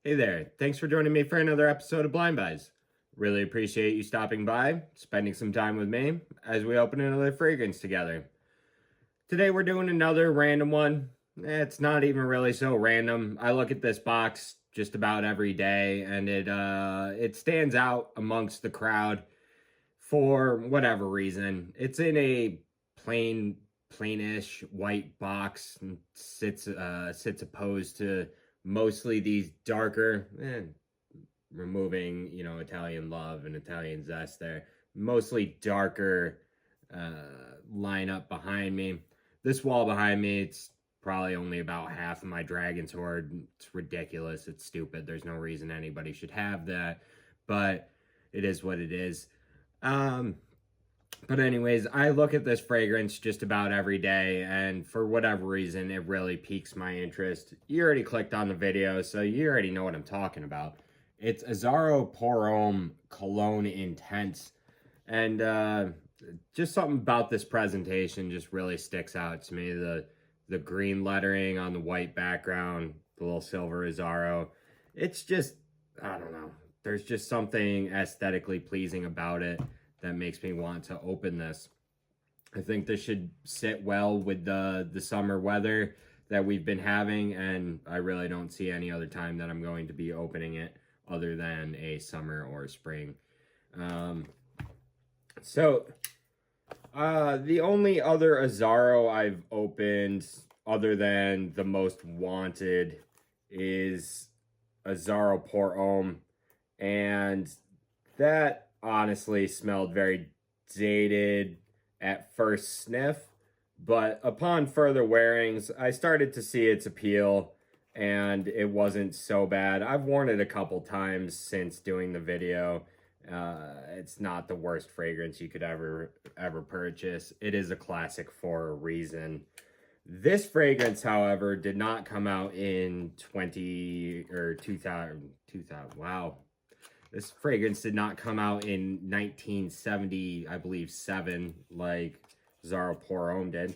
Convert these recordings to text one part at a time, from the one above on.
Hey there, thanks for joining me for another episode of Blind Buys. Really appreciate you stopping by, spending some time with me as we open another fragrance together. Today we're doing another random one. It's not even really so random. I look at this box just about every day and it stands out amongst the crowd for whatever reason. It's in a plainish white box and sits opposed to mostly these darker, removing Italian love and Italian zest there, mostly darker lineup behind me. This wall behind me, it's probably only about half of my Dragon's Horde. It's ridiculous. It's stupid. There's no reason anybody should have that, but it is what it is. But anyways, I look at this fragrance just about every day, and for whatever reason, it really piques my interest. You already clicked on the video, so you already know what I'm talking about. It's Azzaro Homme Cologne Intense, and just something about this presentation just really sticks out to me. The green lettering on the white background, the little silver Azzaro. It's just, I don't know. There's just something aesthetically pleasing about it that makes me want to open this. I think this should sit well with the summer weather that we've been having, and I really don't see any other time that I'm going to be opening it other than a summer or spring. The only other Azzaro I've opened other than the most wanted is Azzaro Pour Homme, and that honestly smelled very dated at first sniff, but upon further wearings, I started to see its appeal, and it wasn't so bad. I've worn it a couple times since doing the video. It's not the worst fragrance you could ever purchase. It is a classic for a reason. This fragrance, however, did not come out in 2000. Wow. This fragrance did not come out in 1970, I believe, 7, like Azzaro Pour Homme did.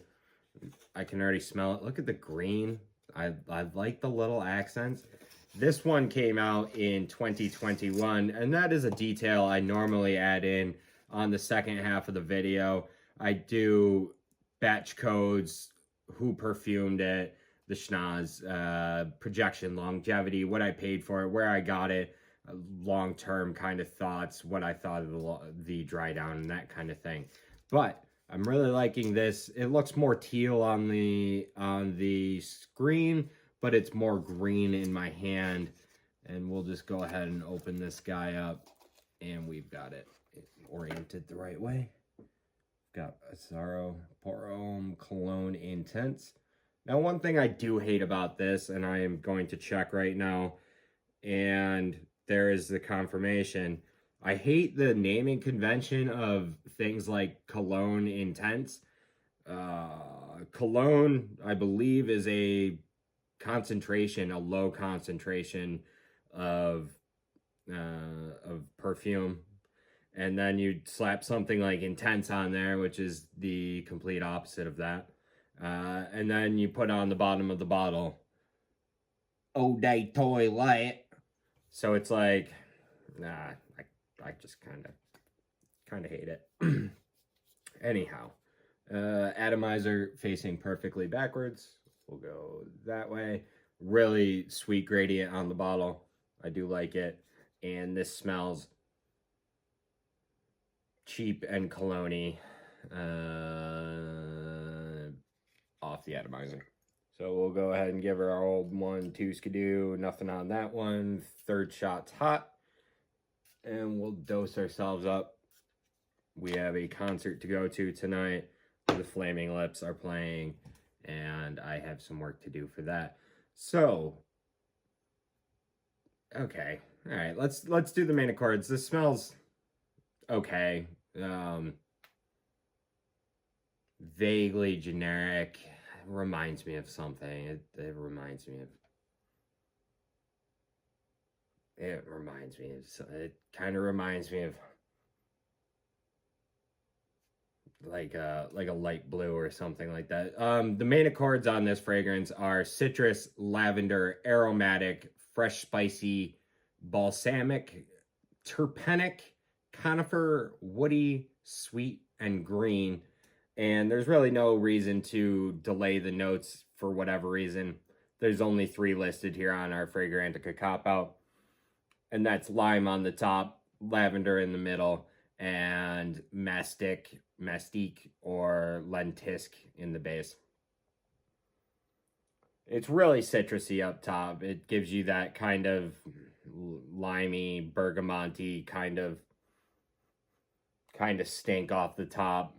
I can already smell it. Look at the green. I like the little accents. This one came out in 2021, and that is a detail I normally add in on the second half of the video. I do batch codes, who perfumed it, the schnoz, projection, longevity, what I paid for it, where I got it, long-term kind of thoughts, what I thought of the dry down and that kind of thing. But I'm really liking this. It looks more teal on the screen, but it's more green in my hand. And we'll just go ahead and open this guy up, and we've got it oriented the right way. Got Azzaro Pour Homme Cologne Intense. Now, one thing I do hate about this, and I am going to check right now, and there is the confirmation. I hate the naming convention of things like Cologne Intense. Cologne, I believe, is a low concentration of perfume. And then you slap something like Intense on there, which is the complete opposite of that. And then you put on the bottom of the bottle, Eau de Toilette. So it's like, nah, I just kind of hate it. Anyhow, atomizer facing perfectly backwards. We'll go that way. Really sweet gradient on the bottle. I do like it. And this smells cheap and cologne-y off the atomizer. So we'll go ahead and give her our old 1, 2 skidoo. Nothing on that one. Third shot's hot. And we'll dose ourselves up. We have a concert to go to tonight. The Flaming Lips are playing, and I have some work to do for that. So, okay. All right, let's do the main accords. This smells okay. Vaguely generic. Reminds me of something. It reminds me of. It kind of reminds me of like a light blue or something like that. The main accords on this fragrance are citrus, lavender, aromatic, fresh, spicy, balsamic, terpenic, conifer, woody, sweet, and green. And there's really no reason to delay the notes for whatever reason. There's only 3 listed here on our Fragrantica Cop-Out. And that's lime on the top, lavender in the middle, and mastic, or lentisk in the base. It's really citrusy up top. It gives you that kind of limey, bergamonty kind of stink off the top.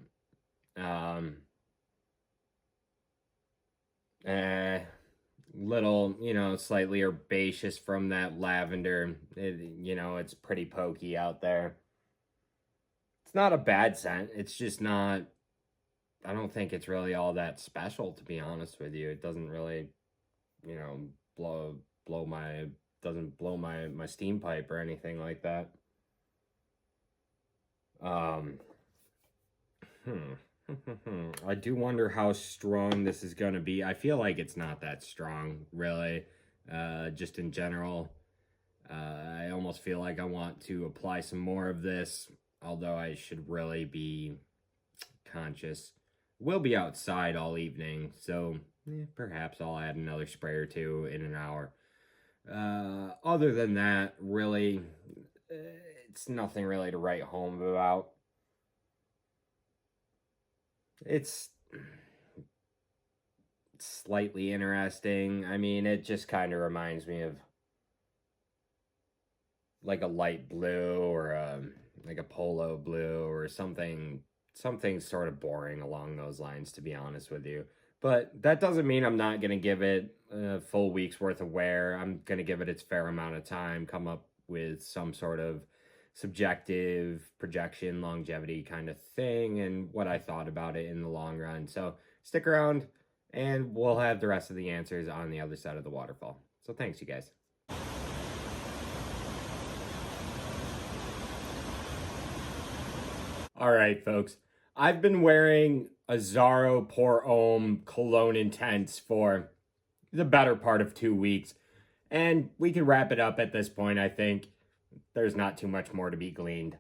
Little, slightly herbaceous from that lavender. It's pretty pokey out there. It's not a bad scent. It's just not, I don't think it's really all that special, to be honest with you. It doesn't really, blow my steam pipe or anything like that. I do wonder how strong this is going to be. I feel like it's not that strong, really, just in general. I almost feel like I want to apply some more of this, although I should really be conscious. We'll be outside all evening, so perhaps I'll add another spray or 2 in an hour. Other than that, really, it's nothing really to write home about. It's slightly interesting. I mean, it just kind of reminds me of like a light blue or like a polo blue or something sort of boring along those lines, to be honest with you. But that doesn't mean I'm not going to give it a full week's worth of wear. I'm going to give it its fair amount of time, come up with some sort of subjective projection, longevity kind of thing, and what I thought about it in the long run. So stick around, and we'll have the rest of the answers on the other side of the waterfall. So thanks, you guys. All right, folks. I've been wearing Azzaro Pour Homme Cologne Intense for the better part of 2 weeks, and we can wrap it up at this point, I think. There's not too much more to be gleaned.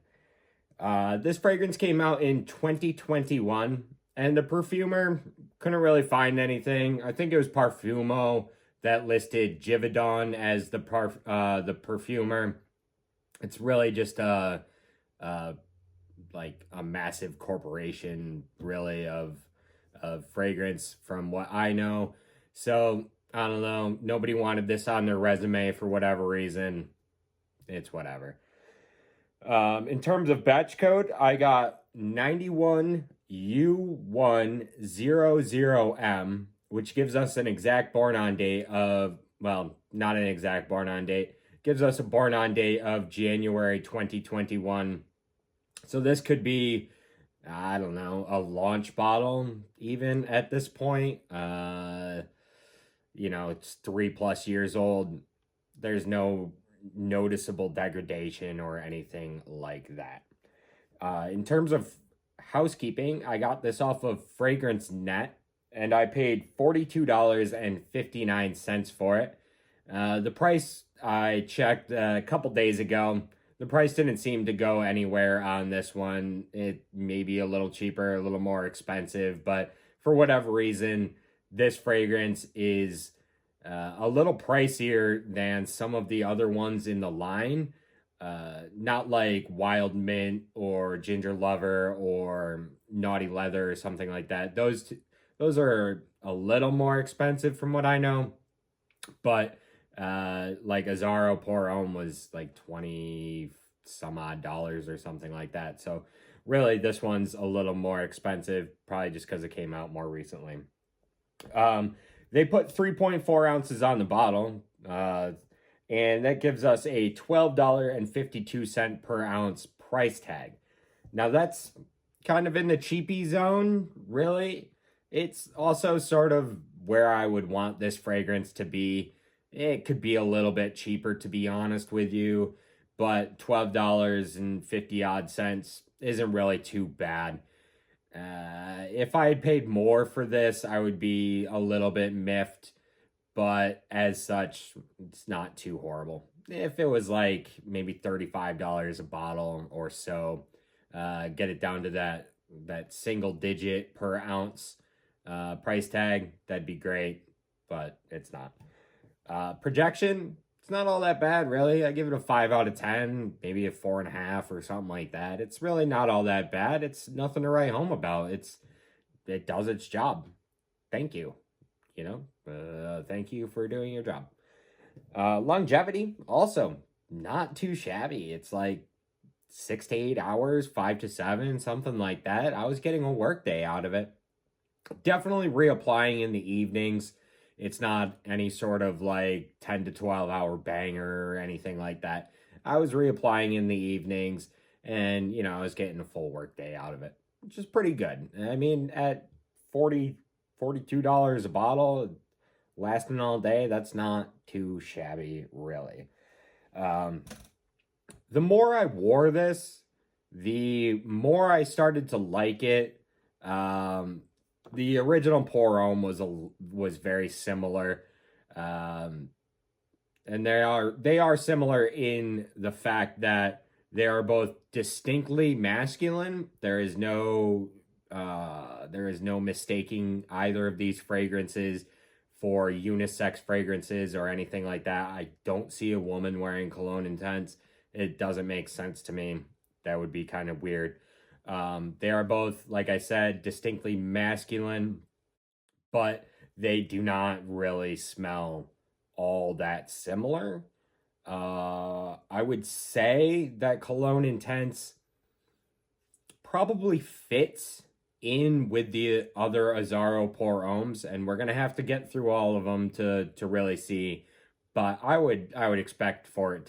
This fragrance came out in 2021, and the perfumer couldn't really find anything. I think it was Parfumo that listed Givaudan as the perfumer. It's really just like a massive corporation, really, of fragrance, from what I know. So I don't know. Nobody wanted this on their resume for whatever reason. It's whatever. In terms of batch code, I got 91U100M, which gives us an exact born-on date of, well, not an exact born-on date, gives us a born-on date of January 2021. So this could be, I don't know, a launch bottle even at this point. It's 3+ years old. There's no noticeable degradation or anything like that. In terms of housekeeping, I got this off of Fragrance Net, and I paid $42.59 for it. The price I checked a couple days ago, the price didn't seem to go anywhere on this one. It may be a little cheaper, a little more expensive, but for whatever reason, this fragrance is a little pricier than some of the other ones in the line. Not like Wild Mint or Ginger Lover or Naughty Leather or something like that. Those are a little more expensive from what I know. But like Azzaro Pour Homme was like $20 some odd or something like that. So really, this one's a little more expensive, probably just because it came out more recently. They put 3.4 ounces on the bottle, and that gives us a $12.52 per ounce price tag. Now, that's kind of in the cheapy zone, really. It's also sort of where I would want this fragrance to be. It could be a little bit cheaper, to be honest with you, but $12.50 isn't really too bad. If I had paid more for this, I would be a little bit miffed, but as such, it's not too horrible. If it was like maybe $35 a bottle or so, get it down to that single digit per ounce price tag, that'd be great, but it's not. Projection, it's not all that bad, really. I give it a 5 out of 10, maybe a 4.5 or something like that. It's really not all that bad. It's nothing to write home about. It does its job. Thank you. Thank you for doing your job. Longevity, also not too shabby. It's like 6 to 8 hours, 5 to 7, something like that. I was getting a work day out of it. Definitely reapplying in the evenings. It's not any sort of like 10 to 12 hour banger or anything like that. I was reapplying in the evenings, and I was getting a full work day out of it, which is pretty good. I mean, at $42 a bottle, lasting all day, that's not too shabby, really. The more I wore this, the more I started to like it. The original Pour Homme was very similar, and they are similar in the fact that they are both distinctly masculine. There is no mistaking either of these fragrances for unisex fragrances or anything like that. I don't see a woman wearing Cologne Intense. It doesn't make sense to me. That would be kind of weird. They are both, like I said, distinctly masculine, but they do not really smell all that similar. I would say that Cologne Intense probably fits in with the other Azzaro Pour Hommes, and we're gonna have to get through all of them to really see. But I would expect for it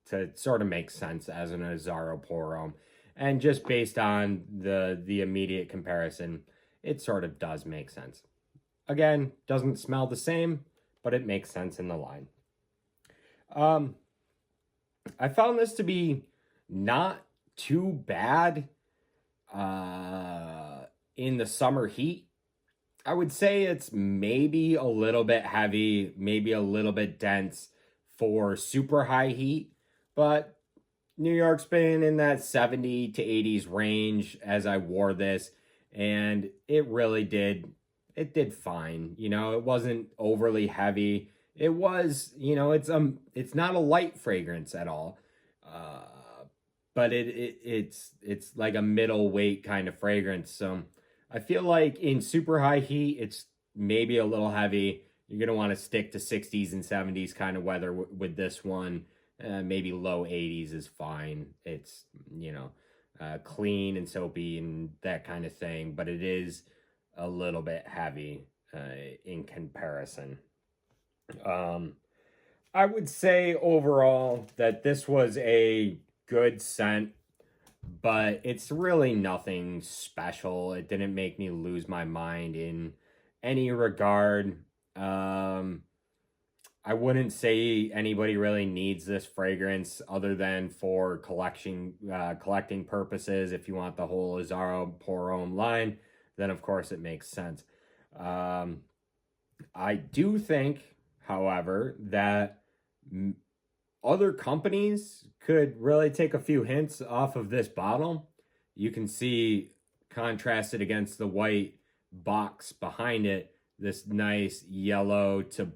to sort of make sense as an Azzaro Pour Homme. And just based on the immediate comparison, it sort of does make sense. Again, doesn't smell the same, but it makes sense in the line. I found this to be not too bad in the summer heat. I would say it's maybe a little bit heavy, maybe a little bit dense for super high heat, but New York's been in that 70 to 80s range as I wore this, and it really did fine. It wasn't overly heavy. It was, it's not a light fragrance at all. But it's like a middleweight kind of fragrance. So I feel like in super high heat, it's maybe a little heavy. You're going to want to stick to 60s and 70s kind of weather with this one. Maybe low 80s is fine. It's, clean and soapy and that kind of thing, but it is a little bit heavy in comparison. I would say overall that this was a good scent, but it's really nothing special. It didn't make me lose my mind in any regard. I wouldn't say anybody really needs this fragrance other than for collecting purposes. If you want the whole Azzaro Pour Homme line, then of course it makes sense. I do think, however, that other companies could really take a few hints off of this bottle. You can see contrasted against the white box behind it, this nice yellow to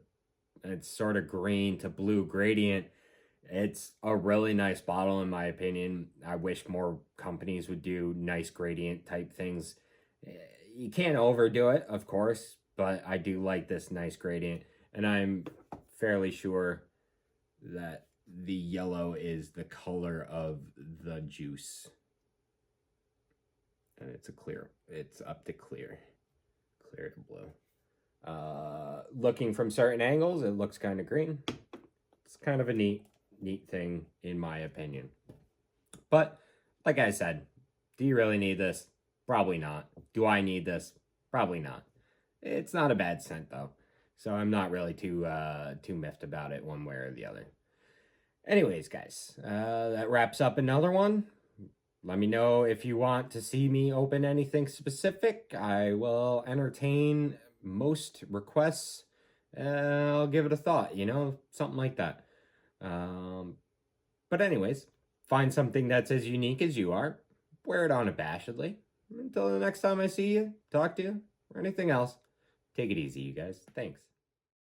it's sort of green to blue gradient. It's a really nice bottle in my opinion. I wish more companies would do nice gradient type things. You can't overdo it, of course, but I do like this nice gradient, and I'm fairly sure that the yellow is the color of the juice. And it's up to clear to blue. Looking from certain angles, it looks kind of green. It's kind of a neat thing in my opinion. But like I said, do you really need this? Probably not. Do I need this? Probably not. It's not a bad scent though, so I'm not really too miffed about it one way or the other. Anyways, guys, that wraps up another one. Let me know if you want to see me open anything specific. I will entertain most requests I'll give it a thought, you know, something like that. But anyways, find something that's as unique as you are, wear it unabashedly. Until the next time I see you, talk to you, or anything else, take it easy, you guys. Thanks.